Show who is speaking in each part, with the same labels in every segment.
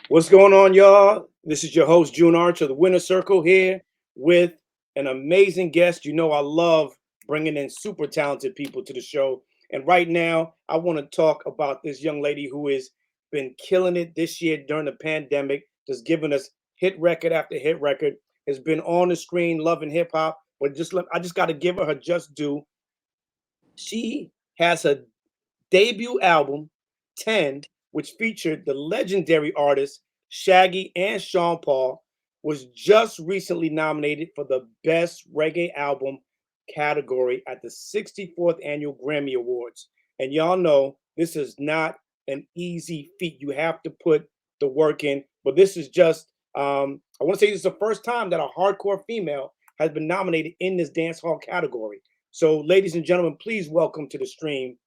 Speaker 1: What's going on, y'all? This is your host, June Archer, the Winner Circle, here with an amazing guest. You know, I love bringing in super talented people to the show. And right now, I want to talk about this young lady who has been killing it this year during the pandemic, just giving us hit record after hit record, has been on the screen loving hip hop. But I just got to give her just due. She has a debut album, 10, which featured the legendary artists Shaggy and Sean Paul, was just recently nominated for the Best Reggae Album category at the 64th Annual Grammy Awards. And y'all know this is not an easy feat. You have to put the work in. But this is just, I want to say this is the first time that a hardcore female has been nominated in this dancehall category. So, ladies and gentlemen, please welcome to the stream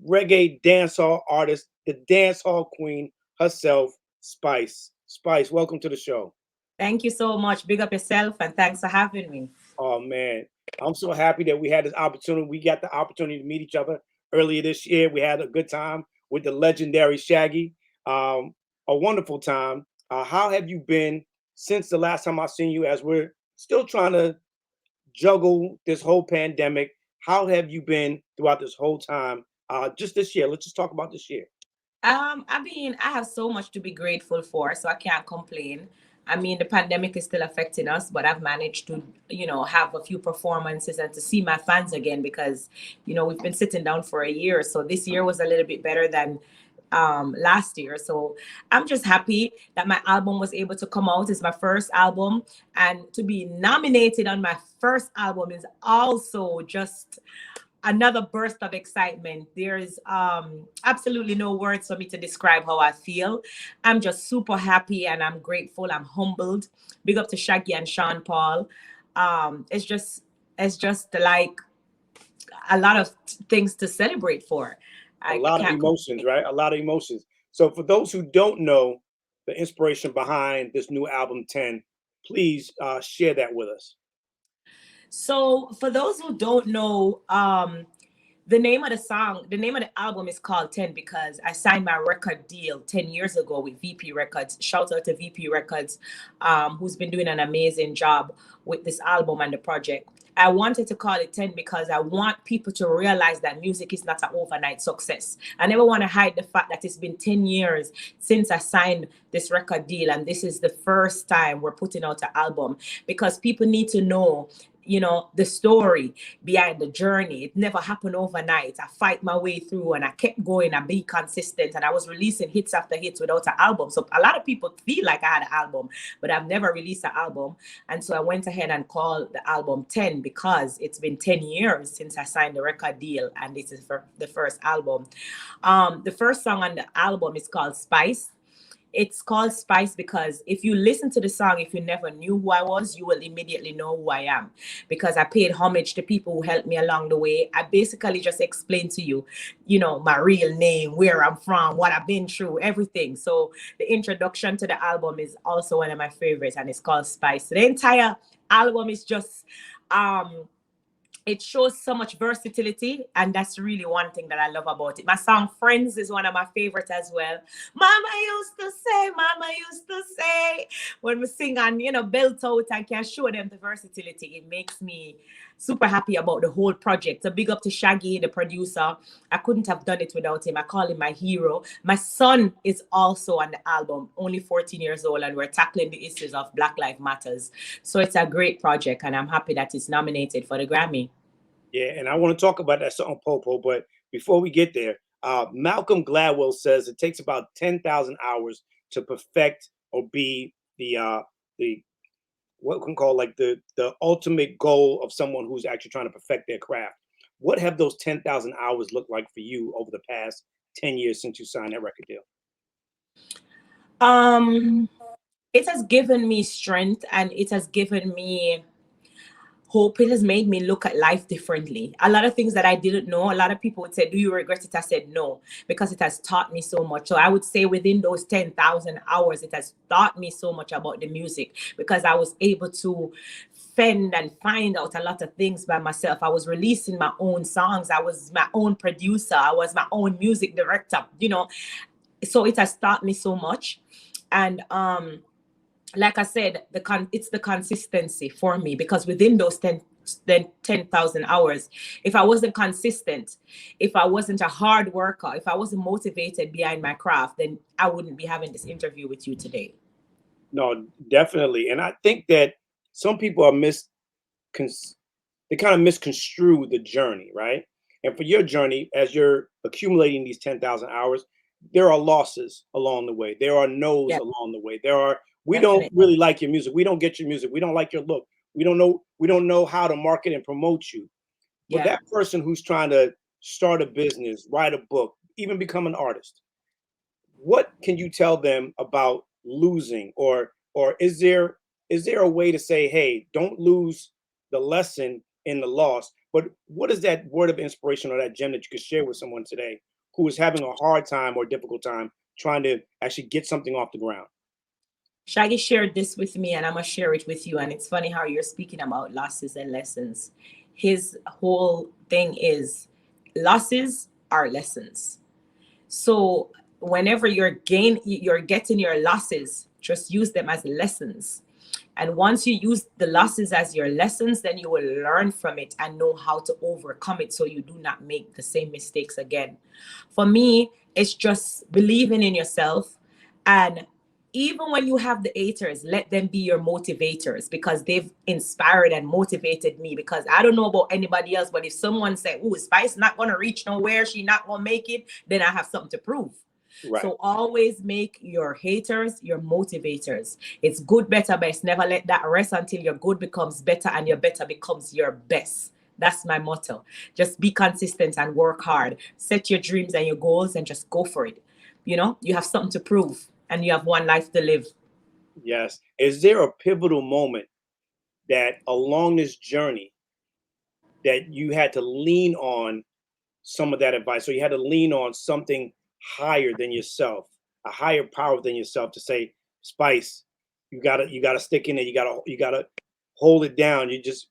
Speaker 1: reggae dancehall artist, the dancehall queen herself, Spice. Spice, welcome to the show.
Speaker 2: Thank you so much. Big up yourself and thanks for having me.
Speaker 1: Oh man, I'm so happy that we had this opportunity. We got the opportunity to meet each other earlier this year. We had a good time with the legendary Shaggy. A wonderful time. How have you been since the last time I seen you? As we're still trying to juggle this whole pandemic, how have you been throughout this whole time? Just this year. Let's just talk about this year.
Speaker 2: I have so much to be grateful for, so I can't complain. I mean, the pandemic is still affecting us, but I've managed to, have a few performances and to see my fans again because, we've been sitting down for a year. So this year was a little bit better than last year. So I'm just happy that my album was able to come out. It's my first album, and to be nominated on my first album is also just another burst of excitement. There is absolutely no words for me to describe how I feel. I'm just super happy and I'm grateful. I'm humbled. Big up to Shaggy and Sean Paul. It's just like a lot of things to celebrate for.
Speaker 1: A
Speaker 2: I
Speaker 1: lot of
Speaker 2: can't.
Speaker 1: emotions, right? A lot of emotions. So for those who don't know the inspiration behind this new album 10, please share that with us.
Speaker 2: So for those who don't know, the name of the album is called 10 because I signed my record deal 10 years ago with VP Records. Shout out to VP Records, who's been doing an amazing job with this album and the project. I wanted to call it 10 because I want people to realize that music is not an overnight success. I never want to hide the fact that it's been 10 years since I signed this record deal, and this is the first time we're putting out an album because people need to know the story behind the journey. It never happened overnight. I fight my way through and I kept going and be consistent, and I was releasing hits after hits without an album. So a lot of people feel like I had an album, but I've never released an album. And so I went ahead and called the album 10 because it's been 10 years since I signed the record deal, and this is for the first album. The first song on the album is called Spice. It's called Spice because if you listen to the song, if you never knew who I was, you will immediately know who I am because I paid homage to people who helped me along the way. I basically just explained to you, my real name, where I'm from, what I've been through, everything. So the introduction to the album is also one of my favorites, and it's called Spice. The entire album is just it shows so much versatility, and that's really one thing that I love about it. My song Friends is one of my favorites as well. Mama used to say, when we sing and belt out and can show them the versatility, it makes me super happy about the whole project. So big up to Shaggy, the producer. I couldn't have done it without him. I call him my hero. My son is also on the album, only 14 years old, and we're tackling the issues of Black Lives Matters. So it's a great project, and I'm happy that it's nominated for the Grammy.
Speaker 1: Yeah, and I want to talk about that song Popo, but before we get there, Malcolm Gladwell says it takes about 10,000 hours to perfect or be the what we can call like the ultimate goal of someone who's actually trying to perfect their craft. What have those 10,000 hours looked like for you over the past 10 years since you signed that record deal?
Speaker 2: Um, it has given me strength, and it has given me hope. It has made me look at life differently. A lot of things that I didn't know, a lot of people would say, do you regret it? I said no, because it has taught me so much. So I would say within those 10,000 hours, it has taught me so much about the music because I was able to fend and find out a lot of things by myself. I was releasing my own songs. I was my own producer. I was my own music director, so it has taught me so much. And like I said, it's the consistency for me, because within those 10,000 hours, if I wasn't consistent, if I wasn't a hard worker, if I wasn't motivated behind my craft, then I wouldn't be having this interview with you today.
Speaker 1: No, definitely. And I think that some people are they kind of misconstrue the journey, right? And for your journey, as you're accumulating these 10,000 hours, there are losses along the way. There are no's
Speaker 2: Yeah,
Speaker 1: along the way. There are, we don't
Speaker 2: definitely.
Speaker 1: really like your music. We don't get your music. We don't like your look. We don't know how to market and promote you. For
Speaker 2: Yeah.
Speaker 1: that person who's trying to start a business, write a book, even become an artist, what can you tell them about losing, or is there a way to say, hey, don't lose the lesson in the loss, but what is that word of inspiration or that gem that you could share with someone today who is having a hard time or difficult time trying to actually get something off the ground?
Speaker 2: Shaggy shared this with me, and I'm gonna share it with you. And it's funny how you're speaking about losses and lessons. His whole thing is losses are lessons. So whenever you're getting your losses, just use them as lessons. And once you use the losses as your lessons, then you will learn from it and know how to overcome it so you do not make the same mistakes again. For me, it's just believing in yourself. And even when you have the haters, let them be your motivators, because they've inspired and motivated me. Because I don't know about anybody else, but if someone said, "Oh, Spice not gonna reach nowhere, she not gonna make it," then I have something to prove.
Speaker 1: Right.
Speaker 2: So always make your haters your motivators. It's good, better, best. Never let that rest until your good becomes better and your better becomes your best. That's my motto. Just be consistent and work hard. Set your dreams and your goals and just go for it. You have something to prove and you have one life to live.
Speaker 1: Yes. Is there a pivotal moment that along this journey that you had to lean on some of that advice? So you had to lean on something higher than yourself, a higher power than yourself to say, Spice, you gotta stick in there. You gotta hold it down. You just,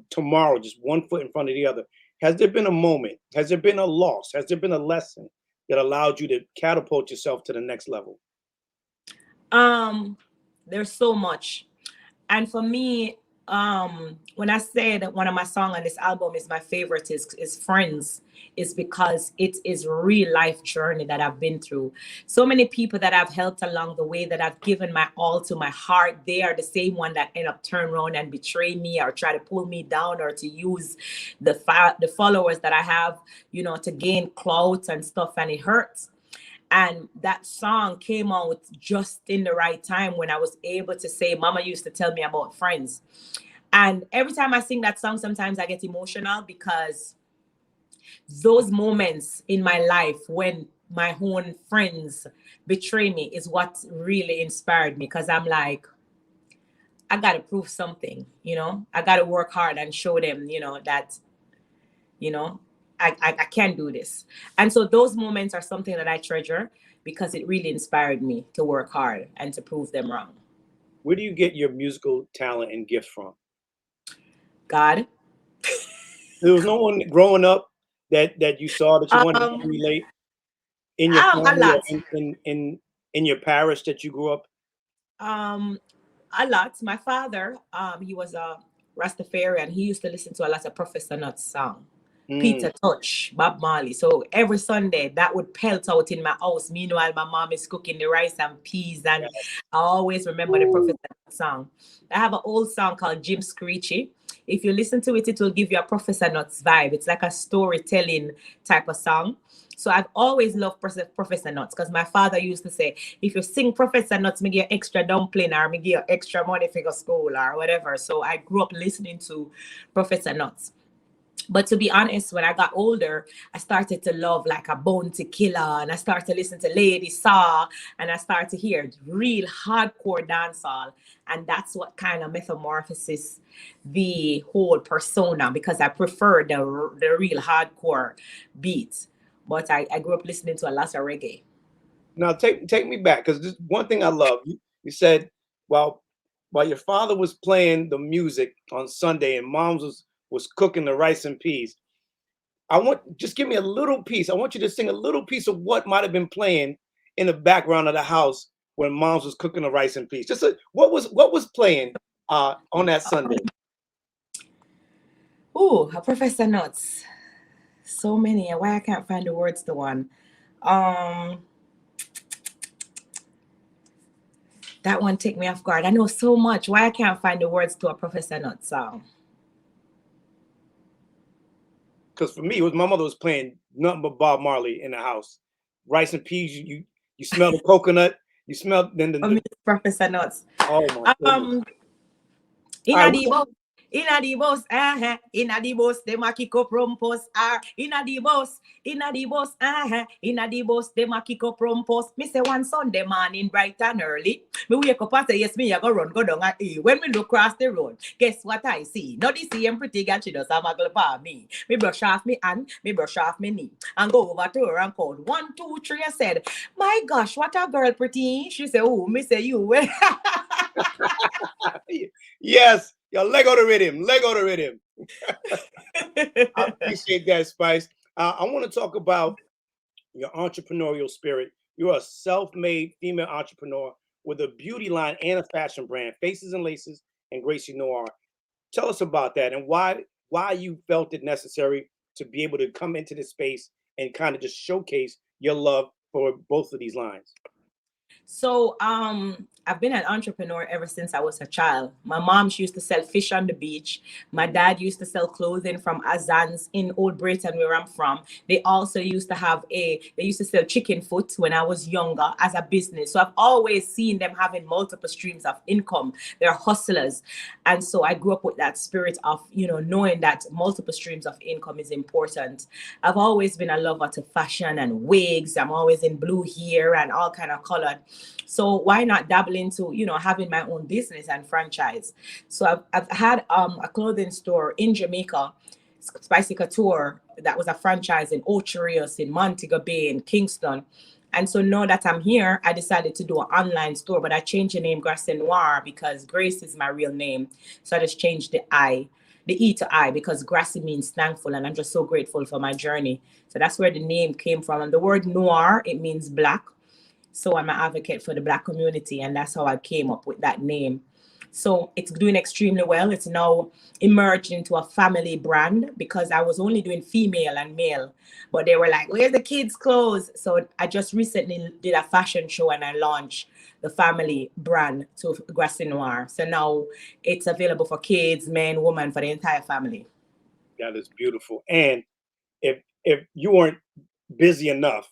Speaker 1: tomorrow, just one foot in front of the other. Has there been a moment? Has there been a loss? Has there been a lesson that allowed you to catapult yourself to the next level?
Speaker 2: Um, there's so much. And for me, when I said that one of my songs on this album is my favorite is Friends, is because it is real life journey that I've been through. So many people that I've helped along the way, that I've given my all to, my heart, they are the same one that end up turn around and betray me or try to pull me down or to use the followers that I have, to gain clout and stuff, and it hurts. And that song came out just in the right time when I was able to say, Mama used to tell me about friends. And every time I sing that song, sometimes I get emotional, because those moments in my life when my own friends betray me is what really inspired me. Because I'm like, I got to prove something. I got to work hard and show them, that you know I can do this. And so those moments are something that I treasure, because it really inspired me to work hard and to prove them wrong.
Speaker 1: Where do you get your musical talent and gift from?
Speaker 2: God.
Speaker 1: There was no one growing up that you saw that you wanted to
Speaker 2: um
Speaker 1: emulate in your
Speaker 2: a
Speaker 1: family or
Speaker 2: lot.
Speaker 1: in your parish that you grew up?
Speaker 2: um a lot. My father, he was a Rastafarian. He used to listen to a lot of Professor Nutt's song,
Speaker 1: Mm,
Speaker 2: Peter Touch, Bob Marley. So every Sunday that would pelt out in my house. Meanwhile, my mom is cooking the rice and peas, and
Speaker 1: yes.
Speaker 2: I always remember the Professor Nutt song. I have an old song called Jim Screechy. If you listen to it, it will give you a Professor Nutt's vibe. It's like a storytelling type of song. So I've always loved Professor Nuts, because my father used to say, if you sing Professor Nuts, me give you extra dumpling, or me give you extra money for your school or whatever. So I grew up listening to Professor Nuts. But to be honest, when I got older, I started to love like a Bounty Killer, and I started to listen to Lady Saw, and I started to hear real hardcore dancehall. And that's what kind of metamorphosis the whole persona, because I prefer the real hardcore beats. But I grew up listening to a lot of reggae.
Speaker 1: Now take me back, because this one thing I love. You said while your father was playing the music on Sunday and mom's was cooking the rice and peas. Just give me a little piece. I want you to sing a little piece of what might have been playing in the background of the house when moms was cooking the rice and peas? Just what was playing on that Sunday?
Speaker 2: Oh, Professor Nuts. So many. Why I can't find the words to one. That one take me off guard. I know so much. Why I can't find the words to a Professor Nuts song?
Speaker 1: Because for me, it was my mother was playing nothing but Bob Marley in the house. Rice and peas. You smell the coconut. You smell then
Speaker 2: Professor Nuts.
Speaker 1: Oh my goodness.
Speaker 2: Inna the bus, inna the bus, them a kick up rumpus, inna the bus, inna the bus, them a kick up rumpus. Me say one Sunday morning, bright and early, me wake up and say, yes, me a go run, go down at E. When me look across the road, guess what I see? Not the same pretty girl, she does have a glove for me. Me brush off me hand, me brush off me knee, and go over to her and call 1, 2, 3. I said, my gosh, what a girl pretty. She said, oh, me say you.
Speaker 1: Yes. Yo, Lego the rhythm. Lego the rhythm. I appreciate that, Spice. I want to talk about your entrepreneurial spirit. You're a self-made female entrepreneur with a beauty line and a fashion brand, Faces and Laces and GraciNoir. Tell us about that and why you felt it necessary to be able to come into this space and kind of just showcase your love for both of these lines.
Speaker 2: So I've been an entrepreneur ever since I was a child. My mom, she used to sell fish on the beach. My dad used to sell clothing from Azan's in Old Britain, where I'm from. They also used to have they used to sell chicken foot when I was younger as a business. So I've always seen them having multiple streams of income. They're hustlers. And so I grew up with that spirit of, knowing that multiple streams of income is important. I've always been a lover to fashion and wigs. I'm always in blue hair and all kind of color. So why not dabble into, having my own business and franchise? So I've had a clothing store in Jamaica, Spicy Couture, that was a franchise in Ocho Rios, in Montego Bay, in Kingston. And so now that I'm here, I decided to do an online store, but I changed the name GraciNoir because Grace is my real name. So I just changed the E to I, because Gracie means thankful, and I'm just so grateful for my journey. So that's where the name came from. And the word noir, it means black. So I'm an advocate for the Black community, and that's how I came up with that name. So it's doing extremely well. It's now emerged into a family brand because I was only doing female and male, but they were like, where's the kids' clothes? So I just recently did a fashion show and I launched the family brand to GraciNoir. So now it's available for kids, men, women, for the entire family.
Speaker 1: That is beautiful. And if you weren't busy enough,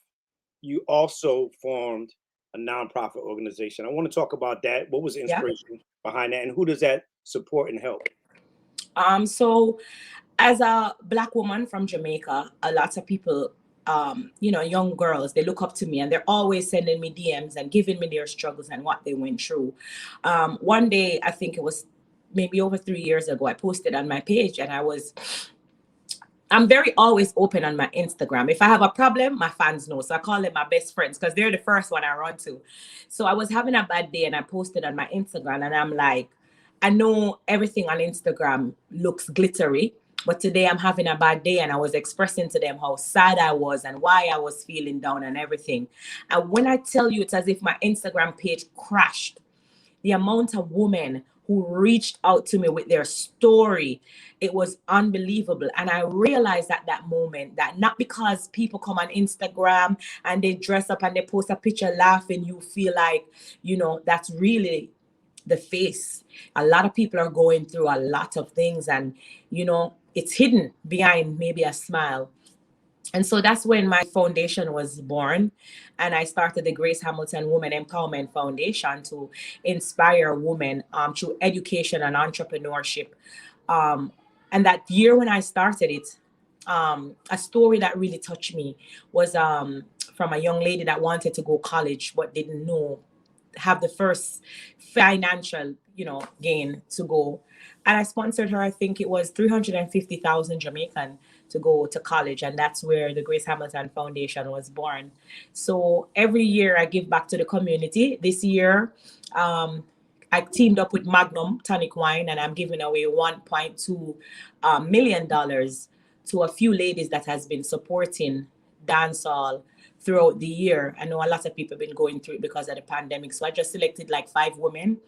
Speaker 1: you also formed a nonprofit organization. I want to talk about that. What was the inspiration behind that, and who does that support and help?
Speaker 2: So as a Black woman from Jamaica, a lot of people, young girls, they look up to me and they're always sending me DMs and giving me their struggles and what they went through. One day, I think it was maybe over 3 years ago, I posted on my page and I'm very always open on my Instagram. If I have a problem, my fans know. So I call them my best friends because they're the first one I run to. So I was having a bad day and I posted on my Instagram and I'm like, I know everything on Instagram looks glittery, but today I'm having a bad day, and I was expressing to them how sad I was and why I was feeling down and everything. And when I tell you, it's as if my Instagram page crashed. The amount of women who reached out to me with their story, it was unbelievable. And I realized at that moment that not because people come on Instagram and they dress up and they post a picture laughing, you feel like, that's really the face. A lot of people are going through a lot of things, and, it's hidden behind maybe a smile. And so that's when my foundation was born. And I started the Grace Hamilton Women Empowerment Foundation to inspire women through education and entrepreneurship. And that year when I started it, a story that really touched me was from a young lady that wanted to go college but didn't have the first financial, gain to go. And I sponsored her, I think it was 350,000 Jamaican to go to college. And that's where the Grace Hamilton Foundation was born. So every year I give back to the community. This year, I teamed up with Magnum Tonic Wine, and I'm giving away $1.2 million to a few ladies that has been supporting dancehall throughout the year. I know a lot of people have been going through it because of the pandemic. So I just selected like 5 women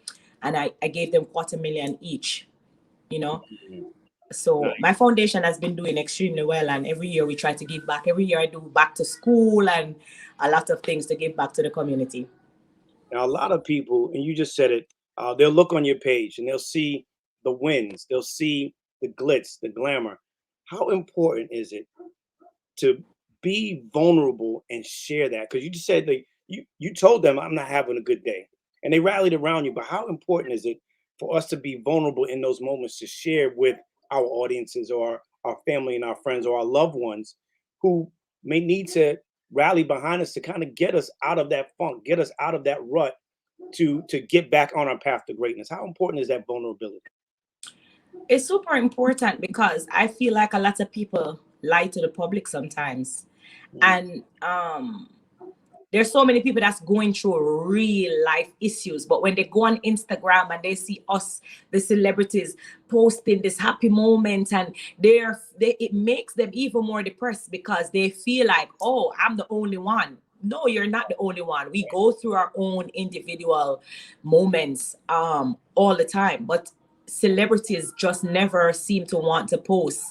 Speaker 2: and I gave them $250,000 each, you know. So my foundation has been doing extremely well, and every year we try to give back. Every year I do back to school and a lot of things to give back to the community.
Speaker 1: Now, a lot of people, and you just said it, they'll look on your page and they'll see the wins, they'll see the glitz, the glamour. How important is it to be vulnerable and share that? Because you just said that you told them I'm not having a good day, and they rallied around you. But how important is it for us to be vulnerable in those moments to share with our audiences or our family and our friends or our loved ones who may need to rally behind us to kind of get us out of that funk, get us out of that rut to get back on our path to greatness? How important is that vulnerability?
Speaker 2: It's super important because I feel like a lot of people lie to the public sometimes. And there's so many people that's going through real life issues, but when they go on Instagram and they see us, the celebrities, posting this happy moment, and it makes them even more depressed because they feel like, oh, I'm the only one. No, you're not the only one. We go through our own individual moments all the time, but celebrities just never seem to want to post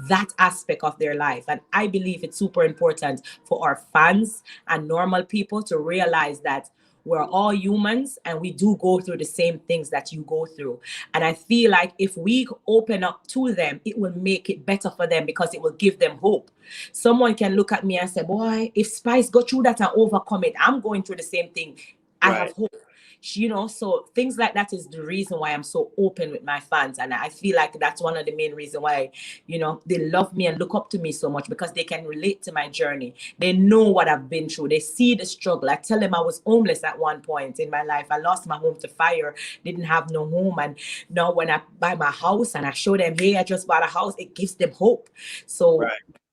Speaker 2: that aspect of their life. And I believe it's super important for our fans and normal people to realize that we're all humans and we do go through the same things that you go through. And I feel like if we open up to them, it will make it better for them because it will give them hope. Someone can look at me and say, boy, if Spice go through that and overcome it, I'm going through the same thing. I have hope. You know, so things like that is the reason why I'm so open with my fans. And I feel like that's one of the main reasons why, you know, they love me and look up to me so much, because they can relate to my journey. They know what I've been through. They see the struggle. I tell them I was homeless at one point in my life. I lost my home to fire, didn't have no home. And now when I buy my house and I show them, hey, I just bought a house, it gives them hope. So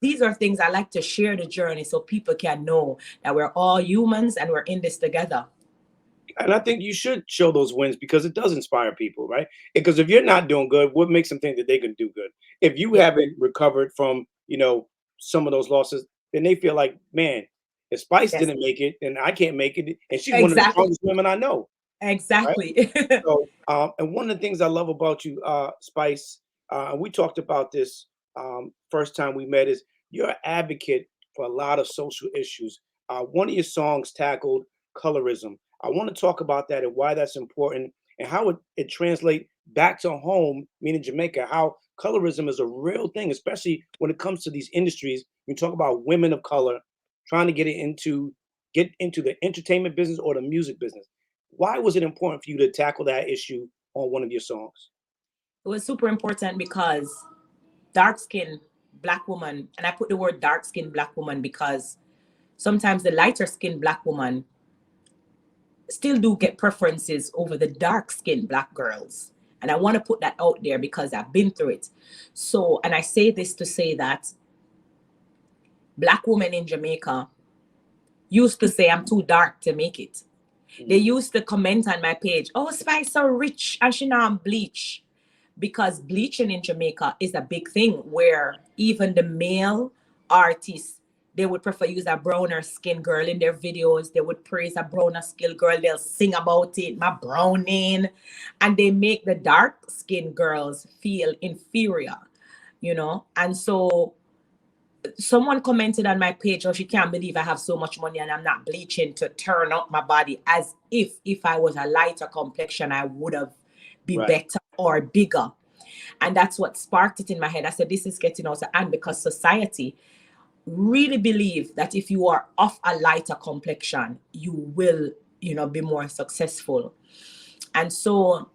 Speaker 2: these are things I like to share the journey so people can know that we're all humans and we're in this together.
Speaker 1: And I think you should show those wins because it does inspire people, right? Because if you're not doing good, what makes them think that they can do good? If you haven't recovered from, some of those losses, then they feel like, man, if Spice didn't make it, then I can't make it. And she's one of the strongest women I know.
Speaker 2: Exactly.
Speaker 1: Right? So, and one of the things I love about you, Spice, and we talked about this first time we met, is you're an advocate for a lot of social issues. One of your songs tackled colorism. I want to talk about that and why that's important and how it translates back to home, meaning Jamaica, how colorism is a real thing, especially when it comes to these industries. You talk about women of color trying to get into the entertainment business or the music business. Why was it important for you to tackle that issue on one of your songs?
Speaker 2: It was super important because dark-skinned Black woman, and I put the word dark-skinned Black woman because sometimes the lighter-skinned Black woman still do get preferences over the dark-skinned Black girls. And I want to put that out there because I've been through it. So, and I say this to say that Black women in Jamaica used to say I'm too dark to make it. They used to comment on my page, oh, Spice so rich and she now bleach. Because bleaching in Jamaica is a big thing where even the male artists, they would prefer use a browner skin girl in their videos. They would praise a browner skin girl. They'll sing about it, my browning. And they make the dark skin girls feel inferior, And so someone commented on my page, oh, she can't believe I have so much money and I'm not bleaching to turn up my body, as if I was a lighter complexion, I would have been better or bigger. And that's what sparked it in my head. I said, this is getting out of hand because society really believe that if you are of a lighter complexion, you will, be more successful. And so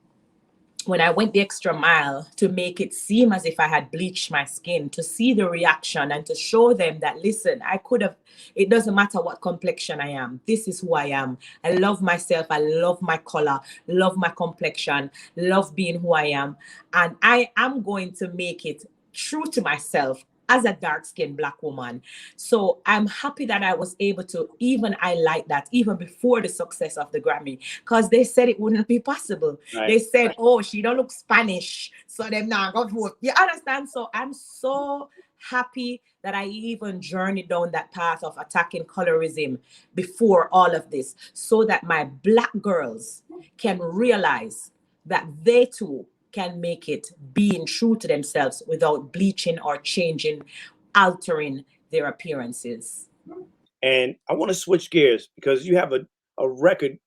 Speaker 2: when I went the extra mile to make it seem as if I had bleached my skin, to see the reaction and to show them that, listen, I could have, it doesn't matter what complexion I am. This is who I am. I love myself. I love my color, love my complexion, love being who I am. And I am going to make it true to myself as a dark-skinned Black woman. So I'm happy that I was able to even highlight that even before the success of the Grammy, because they said it wouldn't be possible. They said, oh, she don't look Spanish, so them not go vote. You understand? So I'm so happy that I even journeyed down that path of attacking colorism before all of this, so that my Black girls can realize that they too can make it being true to themselves without bleaching or changing, altering their appearances.
Speaker 1: And I want to switch gears because you have a record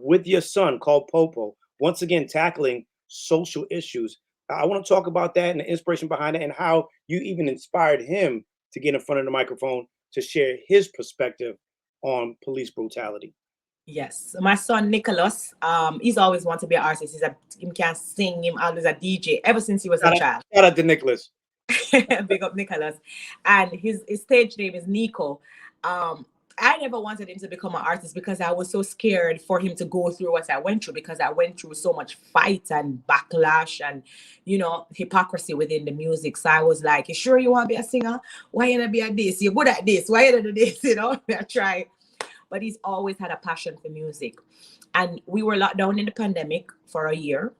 Speaker 1: with your son called Popo, once again tackling social issues. I want to talk about that and the inspiration behind it and how you even inspired him to get in front of the microphone to share his perspective on police brutality.
Speaker 2: Yes, my son Nicholas, he's always wanted to be an artist. He can sing, him always a DJ ever since he was a child.
Speaker 1: Shout out to Nicholas.
Speaker 2: Big up Nicholas. And his stage name is Nico. Um, I never wanted him to become an artist because I was so scared for him to go through what I went through, because I went through so much fight and backlash and, hypocrisy within the music. So I was like, you sure you want to be a singer? Why you not be at this? You're good at this. Why you not do this? I try. But he's always had a passion for music. And we were locked down in the pandemic for a year.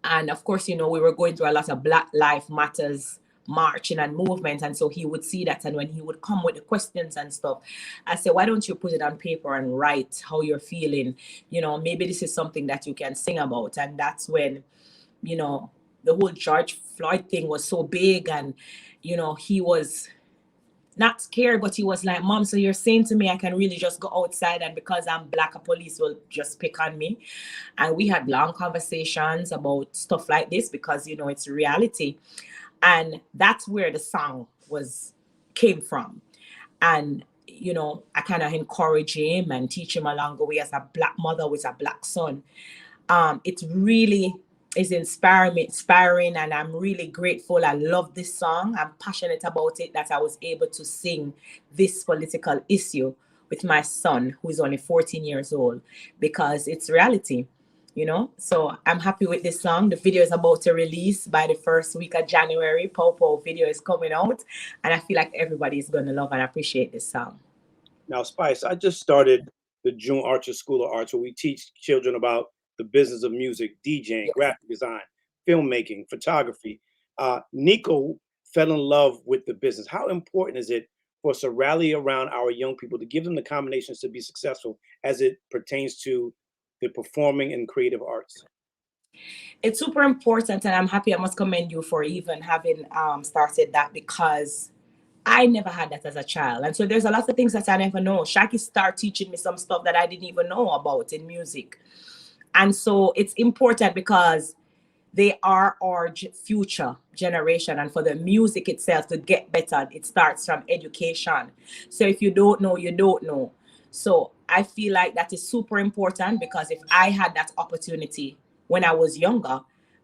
Speaker 2: And of course, we were going through a lot of Black Lives Matters marching and movement. And so he would see that. And when he would come with the questions and stuff, I said, why don't you put it on paper and write how you're feeling? Maybe this is something that you can sing about. And that's when, the whole George Floyd thing was so big. And, he was not scared, but he was like, Mom, so you're saying to me I can really just go outside, and because I'm Black, a police will just pick on me? And we had long conversations about stuff like this because, it's reality. And that's where the song came from. And, I kind of encourage him and teach him along the way as a Black mother with a Black son. It really is inspiring, and I'm really grateful. I love this song. I'm passionate about it, that I was able to sing this political issue with my son, who is only 14 years old, because it's reality, So I'm happy with this song. The video is about to release by the first week of January. Popo video is coming out, and I feel like everybody is going to love and appreciate this song.
Speaker 1: Now, Spice, I just started the June Archer School of Arts, where we teach children about the business of music, DJing,
Speaker 2: Yes.
Speaker 1: graphic design, filmmaking, photography. Nico fell in love with the business. How important is it for us to rally around our young people to give them the combinations to be successful as it pertains to the performing and creative arts?
Speaker 2: It's super important, and I'm happy. I must commend you for even having started that, because I never had that as a child. And so there's a lot of things that I never know. Shaki started teaching me some stuff that I didn't even know about in music. And so it's important because they are our future generation. And for the music itself to get better, it starts from education. So if you don't know, you don't know. So I feel like that is super important, because if I had that opportunity when I was younger,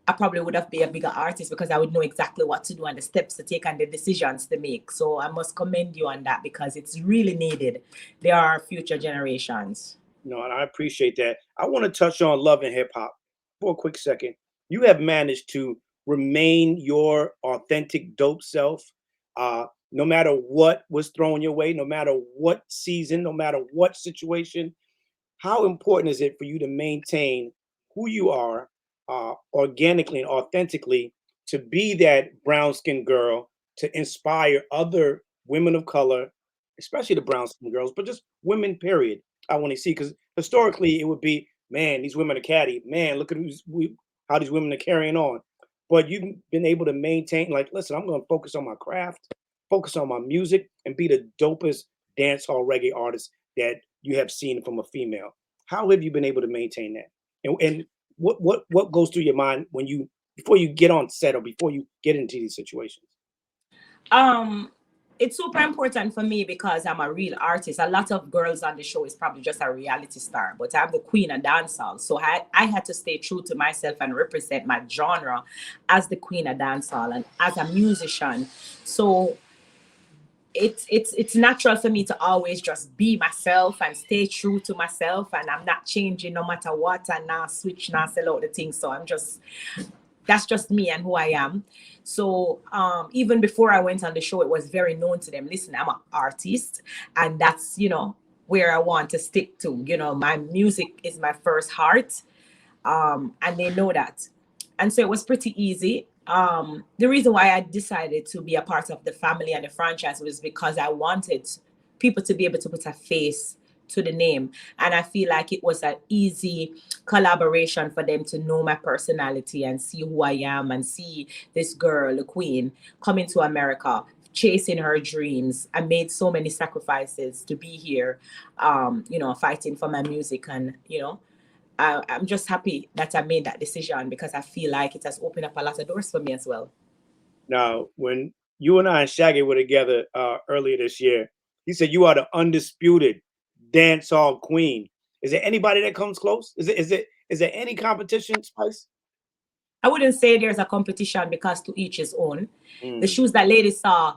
Speaker 2: I probably would have been a bigger artist, because I would know exactly what to do and the steps to take and the decisions to make. So I must commend you on that, because it's really needed. They are our future generations.
Speaker 1: No, and I appreciate that. I want to touch on love and hip hop for a quick second. You have managed to remain your authentic, dope self, no matter what was thrown your way, no matter what season, no matter what situation. How important is it for you to maintain who you are organically and authentically, to be that brown skinned girl, to inspire other women of color, especially the brown skinned girls, but just women, period? I want to see, because historically it would be, man, these women are catty. Man, look at how these women are carrying on. But you've been able to maintain, like, listen, I'm going to focus on my craft, focus on my music, and be the dopest dancehall reggae artist that you have seen from a female. How have you been able to maintain that? And what goes through your mind when before you get on set or before you get into these situations?
Speaker 2: It's super important for me because I'm a real artist. A lot of girls on the show is probably just a reality star, but I'm the queen of dancehall. So I had to stay true to myself and represent my genre as the queen of dancehall and as a musician. So it's natural for me to always just be myself and stay true to myself, and I'm not changing no matter what, and now switch, now sell out the things. So that's just me and who I am. So even before I went on the show, it was very known to them. Listen, I'm an artist, and that's where I want to stick to. My music is my first heart, and they know that. And so it was pretty easy. the reason why I decided to be a part of the family and the franchise was because I wanted people to be able to put a face to the name. And I feel like it was an easy collaboration for them to know my personality and see who I am and see this girl, the queen, coming to America, chasing her dreams. I made so many sacrifices to be here, fighting for my music. And, I'm just happy that I made that decision because I feel like it has opened up a lot of doors for me as well.
Speaker 1: Now, when you and I and Shaggy were together earlier this year, he said you are the undisputed dancehall queen. Is there anybody that comes close? Is there any competition, Spice?
Speaker 2: I wouldn't say there's a competition because to each his own. The
Speaker 1: Mm,
Speaker 2: shoes that Lady Saw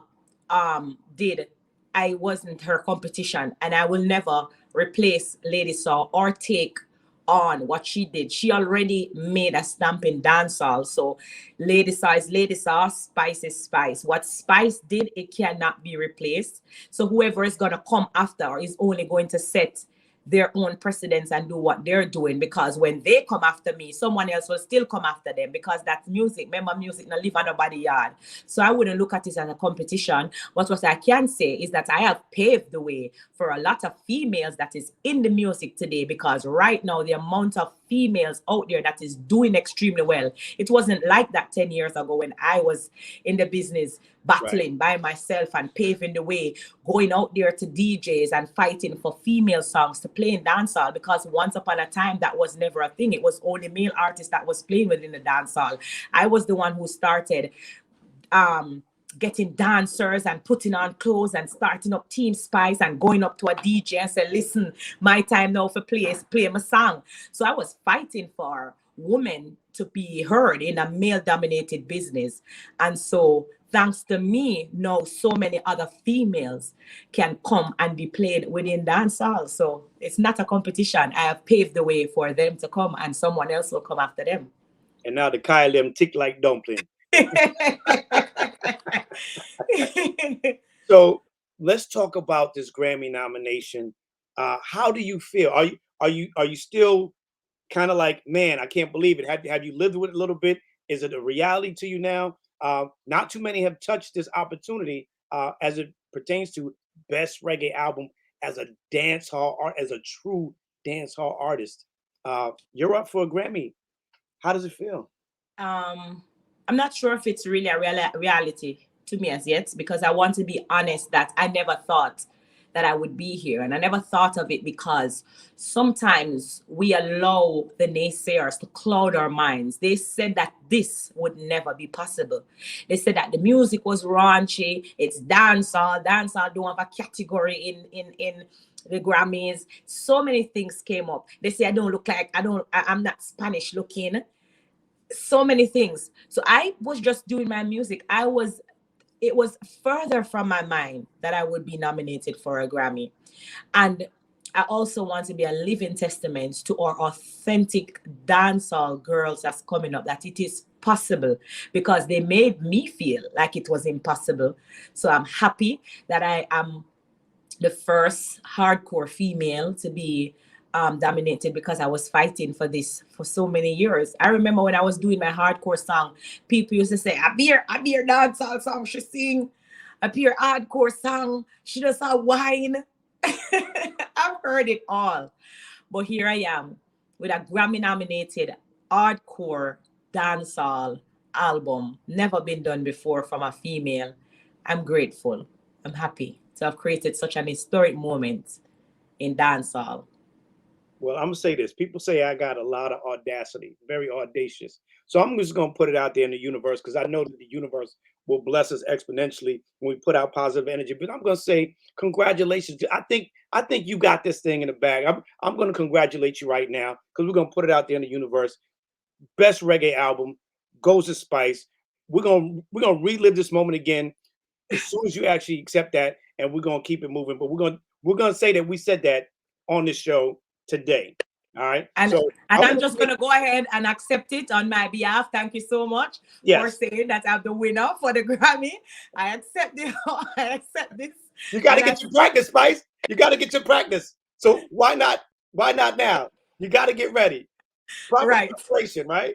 Speaker 2: did, I wasn't her competition, and I will never replace Lady Saw or take on what she did. She already made a stamp in dancehall. So Lady Saw is Lady Saw, Spice is Spice. What Spice did, it cannot be replaced. So whoever is gonna come after is only going to set their own precedents and do what they're doing, because when they come after me, someone else will still come after them, because that's music. Remember, music not live on nobody's yard. So I wouldn't look at it as a competition. But what I can say is that I have paved the way for a lot of females that is in the music today, because right now the amount of females out there that is doing extremely well, it wasn't like that 10 years ago when I was in the business battling by myself and paving the way, going out there to DJs and fighting for female songs to play in dancehall, because once upon a time that was never a thing. It was only male artists that was playing within the dancehall. I was the one who started getting dancers and putting on clothes and starting up Team Spice and going up to a DJ and say, listen, my time now for play my song. So I was fighting for women to be heard in a male dominated business. And so thanks to me, now so many other females can come and be played within dancehall. So it's not a competition. I have paved the way for them to come and someone else will come after them.
Speaker 1: and now the Kyle them tick like dumpling. So let's talk about this Grammy nomination. How do you feel? Are you still kind of like, man, I can't believe it? Have you lived with it a little bit? Is it a reality to you now? Not too many have touched this opportunity as it pertains to best reggae album as a dance hall art, as a true dance hall artist. You're up for a Grammy. How does it feel?
Speaker 2: I'm not sure if it's really a reality to me as yet, because I want to be honest that I never thought that I would be here. And I never thought of it because sometimes we allow the naysayers to cloud our minds. They said that this would never be possible. They said that the music was raunchy, it's dancehall. Dancehall don't have a category in the Grammys. So many things came up. They say I don't look like I'm not Spanish looking. So many things. So I was just doing my music. It was further from my mind that I would be nominated for a Grammy. And I also want to be a living testament to our authentic dancehall girls that's coming up, that it is possible, because they made me feel like it was impossible. So I'm happy that I am the first hardcore female to be dominated, because I was fighting for this for so many years. I remember when I was doing my hardcore song, people used to say, I beer dancehall song she sing, a pure hardcore song she does a wine. I've heard it all. But here I am with a Grammy nominated hardcore dancehall album, never been done before from a female. I'm grateful. I'm happy to have created such an historic moment in dancehall.
Speaker 1: Well, I'm gonna say this. People say I got a lot of audacity, very audacious. So I'm just gonna put it out there in the universe, because I know that the universe will bless us exponentially when we put out positive energy. But I'm gonna say congratulations. I think you got this thing in the bag. I'm gonna congratulate you right now, because we're gonna put it out there in the universe. Best reggae album goes to Spice. We're gonna relive this moment again as soon as you actually accept that, and we're gonna keep it moving. But we're gonna say that we said that on this show today. All right.
Speaker 2: And
Speaker 1: So
Speaker 2: and
Speaker 1: I
Speaker 2: I'm
Speaker 1: want
Speaker 2: just
Speaker 1: to say,
Speaker 2: gonna go ahead and accept it on my behalf. Thank you so much for
Speaker 1: yes,
Speaker 2: saying that I'm the winner for the Grammy. I accept it. I accept this.
Speaker 1: you got to
Speaker 2: And
Speaker 1: get your practice, Spice. You got to get your practice. So why not? Why not now? You got to get ready. Proper
Speaker 2: right.
Speaker 1: preparation, right?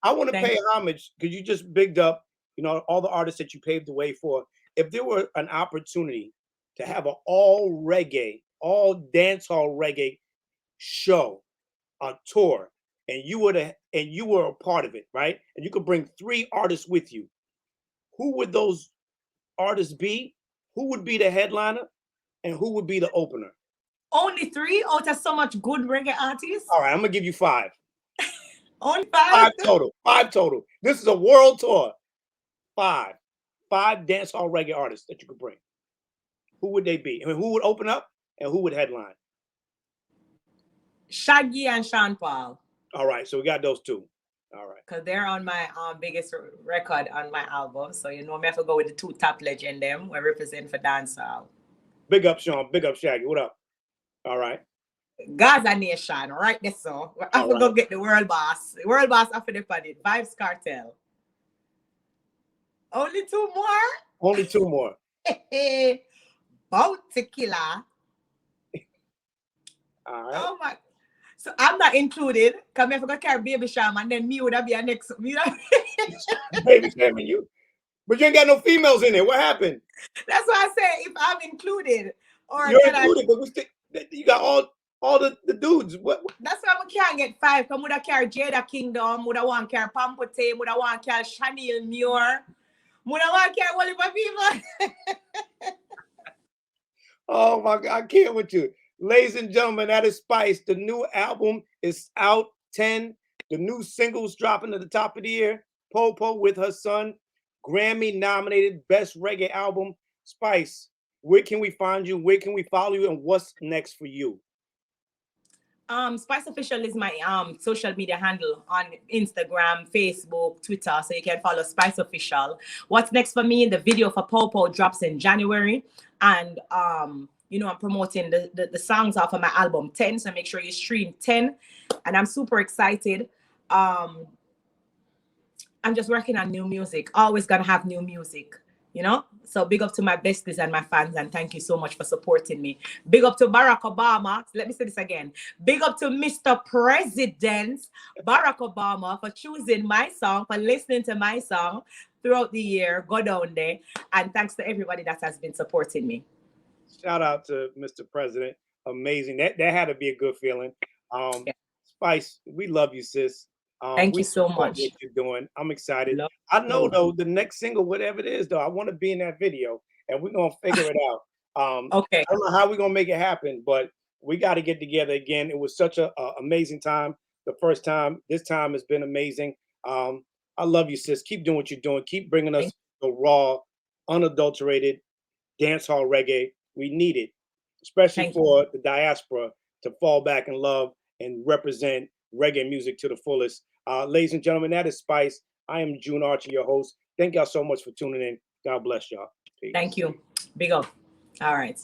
Speaker 1: I want to
Speaker 2: Thank
Speaker 1: pay homage because you just bigged up, you know, all the artists that you paved the way for. If there were an opportunity to have an all reggae, all dancehall reggae show, a tour, and you were a part of it, right? And you could bring 3 artists with you. Who would those artists be? Who would be the headliner? And who would be the opener?
Speaker 2: Only 3 out of so much good reggae artists.
Speaker 1: All right, I'm gonna give you 5.
Speaker 2: Only 5.
Speaker 1: 5 total. 5 total. This is a world tour. 5 dancehall reggae artists that you could bring. Who would they be? I mean, who would open up and who would headline?
Speaker 2: Shaggy and Sean Paul.
Speaker 1: All right, so we got those 2. All right.
Speaker 2: Because they're on my biggest record on my album. So you know me have to go with the 2 top legend them we represent for dancehall.
Speaker 1: Big up Sean, big up Shaggy. What up? All right.
Speaker 2: Gaza Nation, right there, so I have to go get the world boss. The world boss after the party. Vibes Cartel. Only 2 more?
Speaker 1: Only 2 more.
Speaker 2: Bounty Killer.
Speaker 1: All right.
Speaker 2: Oh my. So I'm not included. Because I forgot to carry Baby Sham and then me would have be a next.
Speaker 1: Baby Sham and you. But you ain't got no females in there. What happened?
Speaker 2: That's why I say if I'm included. Or
Speaker 1: you're included, but we still, you got all the dudes. What?
Speaker 2: That's why I can't get 5. Because I would have carry Jada Kingdom, would have want to carry Pampote, would have want to carry Chanel Muir. Would have want to carry all of my people.
Speaker 1: Oh my God, I can't with you. Ladies and gentlemen, that is Spice. The new album is out, 10. The new singles dropping at the top of the year. Popo with her son, Grammy nominated Best Reggae Album. Spice, where can we find you? Where can we follow you? And what's next for you?
Speaker 2: Spice Official is my social media handle on Instagram, Facebook, Twitter, so you can follow Spice Official. What's next for me? The video for Popo drops in January, and you know, I'm promoting the songs off of my album 10, so make sure you stream 10, and I'm super excited. I'm just working on new music. Always gonna have new music, you know. So big up to my besties and my fans, and thank you so much for supporting me. Big up to Barack Obama. Let me say this again. Big up to Mr. President Barack Obama for choosing my song, for listening to my song throughout the year. Go down there. And thanks to everybody that has been supporting me.
Speaker 1: Shout out to Mr. President. Amazing. That had to be a good feeling. Yeah. Spice, we love you, sis.
Speaker 2: Thank you so much.
Speaker 1: What you're doing. I'm excited. I know though the next single, whatever it is, though, I want to be in that video, and we're gonna figure it out.
Speaker 2: Okay.
Speaker 1: I don't know how we're gonna make it happen, but we got to get together again. It was such a amazing time. The first time, this time has been amazing. I love you, sis. Keep doing what you're doing. Keep bringing us the raw, unadulterated dancehall reggae. We need it, especially for the diaspora to fall back and love and represent reggae music to the fullest. Ladies and gentlemen, that is Spice. I am June Archer, your host. Thank y'all so much for tuning in. God bless y'all.
Speaker 2: Peace. Thank you. Big up. All right.